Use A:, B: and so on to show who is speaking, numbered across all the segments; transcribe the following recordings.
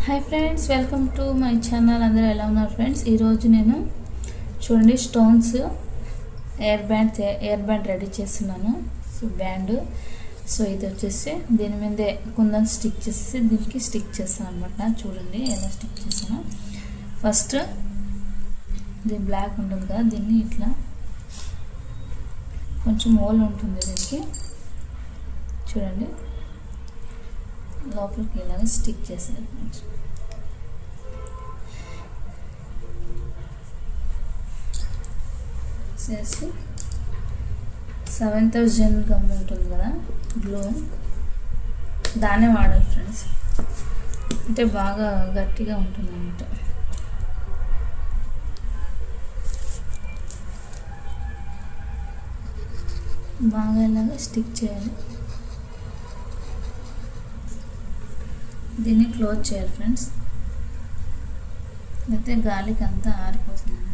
A: Hi friends, welcome to my channel. అందరూ ఎలా ఉన్నారు ఫ్రెండ్స్? ఈరోజు నేను చూడండి స్టోన్స్ ఎయిర్ బ్యాండ్ రెడీ చేస్తున్నాను. సో బ్యాండ్, సో ఇది వచ్చేసి దీని మీదే కుందన్ స్టిక్ చేసేసి దీనికి స్టిక్ చేస్తాను అనమాట. చూడండి ఎలా స్టిక్ చేస్తాను. ఫస్ట్ దీని బ్లాక్ ఉంటుంది కదా, దీన్ని ఇట్లా కొంచెం హోల్ ఉంటుంది దీనికి, చూడండి లోపలికి ఇలాగ స్టిక్ చేసేది ఫ్రెండ్స్. చేసి 7000 గమ్ ఉంటుంది కదా గ్లూ, దాన్నే వాడాలి ఫ్రెండ్స్. అంటే బాగా గట్టిగా ఉంటుంది అన్నమాట. బాగా ఇలాగా స్టిక్ చేయాలి. దీన్ని క్లోజ్ చేయాలి ఫ్రెండ్స్, అయితే గాలికి అంతా ఆరిపోతుంది అన్నమాట.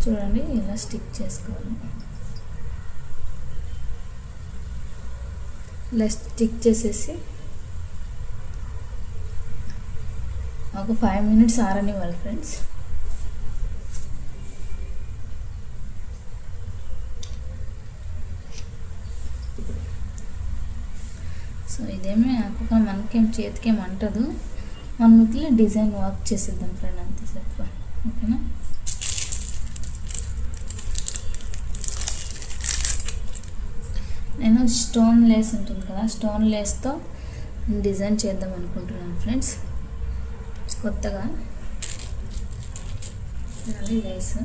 A: చూడండి ఇలా స్టిక్ చేసుకోవాలి. ఇలా స్టిక్ చేసేసి ఒక 5 minutes ఆరనివ్వాలి ఫ్రెండ్స్. సో ఇదేమీ అక్కడ మనకేం చేతికేం అంటదు, మనం ఇట్లా డిజైన్ వర్క్ చేసేద్దాం ఫ్రెండ్ అంతసేపు. ఓకేనా? నేను స్టోన్ లేస్ ఉంటుంది కదా, స్టోన్ లేస్తో డిజైన్ చేద్దాం అనుకుంటున్నాను ఫ్రెండ్స్. కొత్తగా లేస్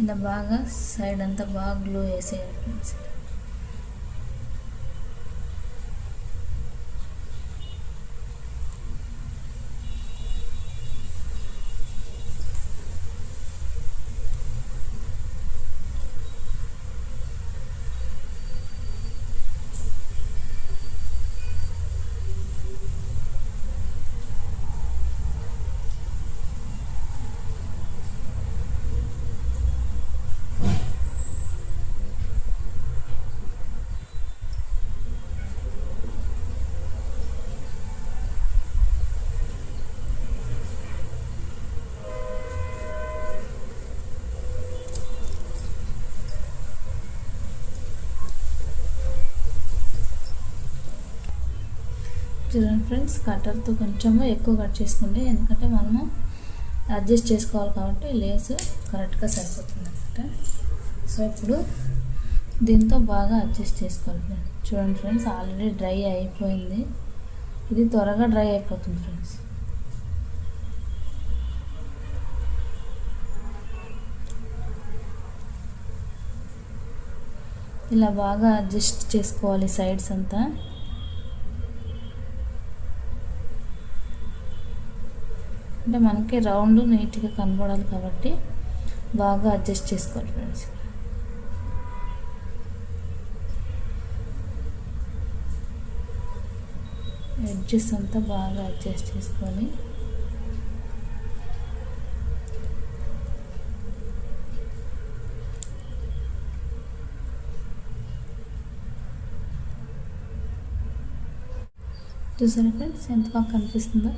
A: ఇలా బాగా సైడ్ అంతా బాగా గ్లూ వేసేయాలి ఫ్రెండ్స్. చూడండి ఫ్రెండ్స్, కట్టర్తో కొంచెము ఎక్కువ కట్ చేసుకోండి, ఎందుకంటే మనము అడ్జస్ట్ చేసుకోవాలి కాబట్టి లేస్ కరెక్ట్గా సరిపోతుంది అనమాట. సో ఇప్పుడు దీంతో బాగా అడ్జస్ట్ చేసుకోవాలి ఫ్రెండ్స్. చూడండి ఫ్రెండ్స్, ఆల్రెడీ డ్రై అయిపోయింది. ఇది త్వరగా డ్రై అయిపోతుంది ఫ్రెండ్స్. ఇలా బాగా అడ్జస్ట్ చేసుకోవాలి సైడ్స్ అంతా. అంటే మనకి రౌండ్ నీట్గా కనబడాలి కాబట్టి బాగా అడ్జస్ట్ చేసుకోవాలి ఫ్రెండ్స్. ఎడ్జెస్ అంతా బాగా అడ్జస్ట్ చేసుకోవాలి. చూసారా ఫ్రెండ్స్ ఎంత బాగా కనిపిస్తుందో.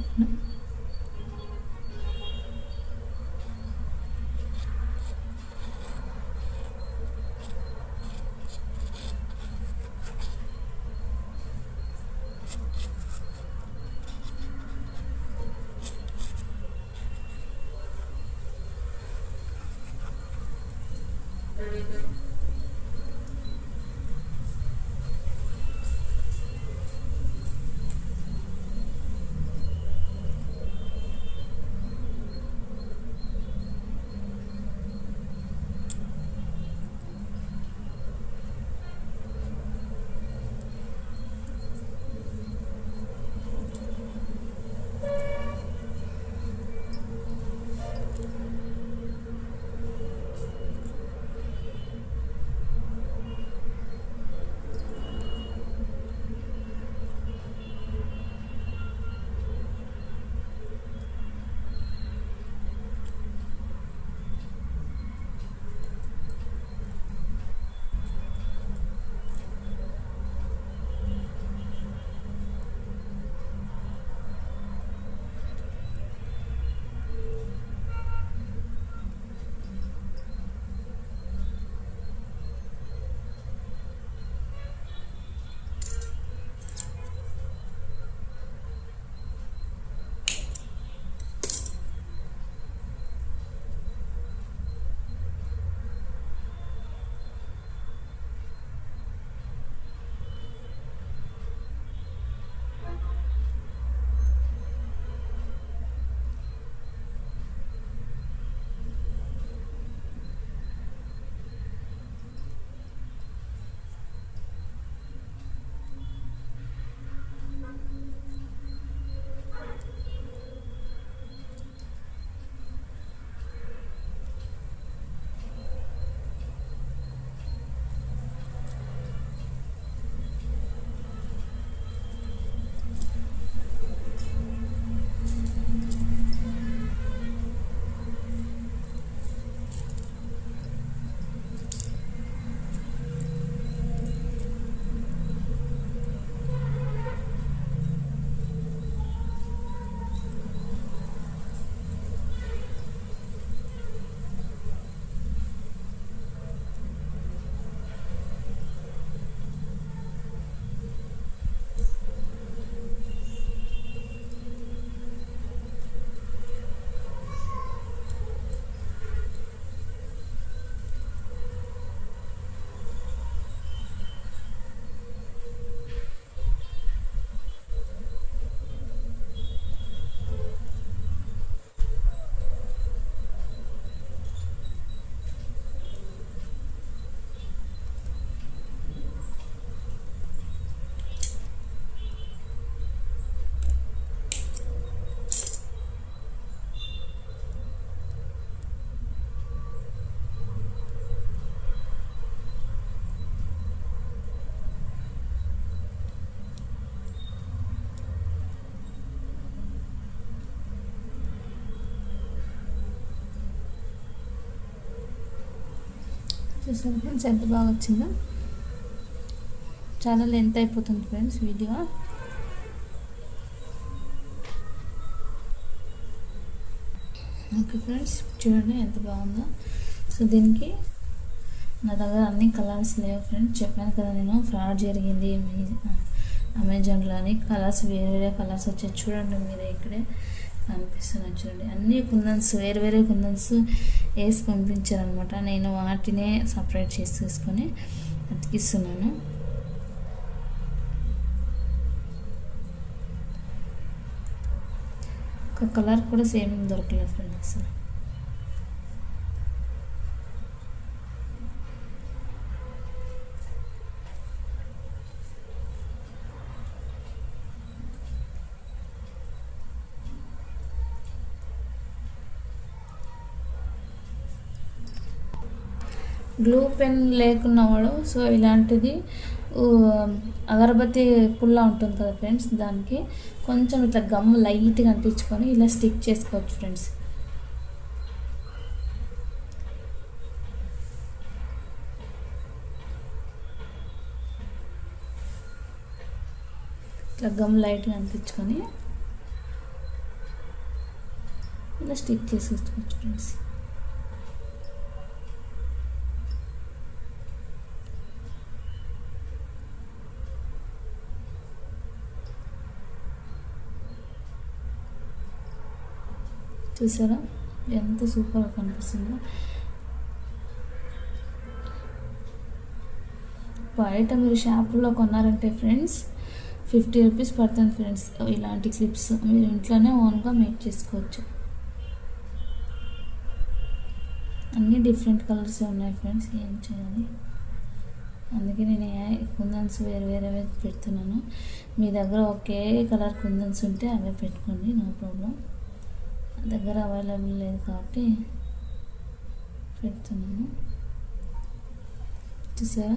A: చూసారు ఫ్రెండ్స్ ఎంత బాగా వచ్చిందో. చాలా లెంత్ అయిపోతుంది ఫ్రెండ్స్ వీడియో. ఓకే ఫ్రెండ్స్, చూడండి ఎంత బాగుందో. సో దీనికి నా దగ్గర అన్ని కలర్స్ లేవు ఫ్రెండ్స్. చెప్పాను కదా నేను ఫ్రాడ్ జరిగింది అమెజాన్లో అని. కలర్స్ వేరే వేరే కలర్స్ వచ్చాయి. చూడండి మీరే ఇక్కడే కనిపిస్తున్నాయి. చూడండి అన్ని కుందన్స్ వేరే వేరే కుందన్స్ వేసి పంపించారనమాట. నేను వాటినే సపరేట్ చేసుకొని అతికిస్తున్నాను. ఒక కలర్ కూడా సేమ్ దొరకలేదు ఫ్రెండ్స్ అసలు. గ్లూ పెన్ లేకున్నవాడు సో ఇలాంటిది అగరబత్తి పుల్ల ఉంటుంది కదా ఫ్రెండ్స్, దానికి కొంచెం ఇట్లా గమ్ లైట్గా అంటించుకొని ఇలా స్టిక్ చేసుకోవచ్చు ఫ్రెండ్స్. ఇట్లా గమ్ లైట్గా అంటించుకొని ఇలా స్టిక్ చేసుకోవచ్చు ఫ్రెండ్స్. చూసారా ఎంత సూపర్గా కనిపిస్తుందో. బయట మీరు షాపుల్లో కొన్నారంటే ఫ్రెండ్స్ 50 రూపీస్ పడుతుంది ఫ్రెండ్స్. ఇలాంటి క్లిప్స్ మీరు ఇంట్లోనే ఓన్గా మేక్ చేసుకోవచ్చు. అన్నీ డిఫరెంట్ కలర్స్ ఉన్నాయి ఫ్రెండ్స్. ఏం చేయాలి, అందుకే నేను కుందన్స్ వేరే వేరే పెడుతున్నాను. మీ దగ్గర ఒకే కలర్ కుందన్స్ ఉంటే అవే పెట్టుకోండి, నో ప్రాబ్లం. దగ్గర అవైలబుల్ లేదు కాబట్టి పెడుతున్నాను. చూసారా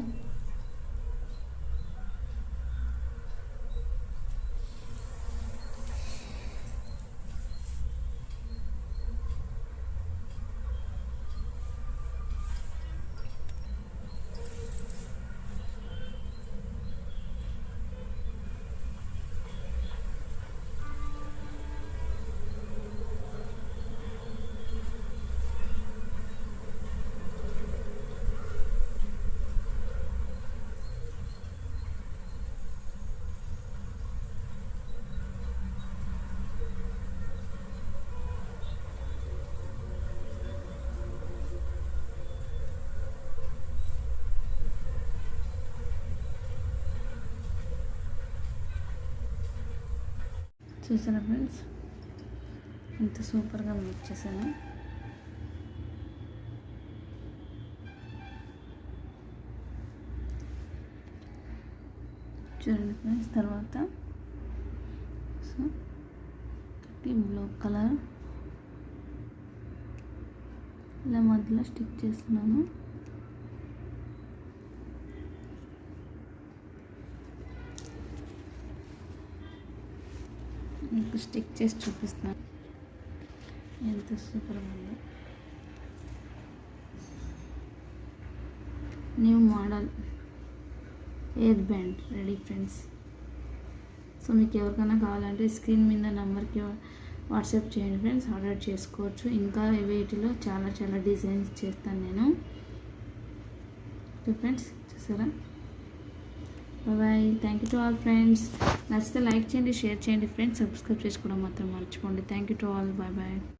A: చూసారా ఫ్రెండ్స్ ఎంత సూపర్గా మేక్ చేశాను. చూడండి ఫ్రెండ్స్, తర్వాత సో బ్లూ కలర్ ఇలా మధ్యలో స్టిక్ చేస్తున్నాను. మీకు స్టిక్ చేసి చూపిస్తున్నాను ఎంత సూపర్గా ఉందో. New model air band ready friends. So మీకు ఎవరికైనా కావాలంటే స్క్రీన్ మీద నెంబర్కి వాట్సాప్ చేయండి ఫ్రెండ్స్, ఆర్డర్ చేసుకోవచ్చు. ఇంకా వీటిలో చాలా చాలా డిజైన్స్ చేస్తాను నేను. ఓకే ఫ్రెండ్స్, చూసారా. Bye, thank you to all friends. నచ్చితే లైక్ చేయండి, షేర్ చేయండి ఫ్రెండ్స్, సబ్స్క్రైబ్ చేసుకోవడం మాత్రం మర్చిపోండి. Thank you to all, bye bye.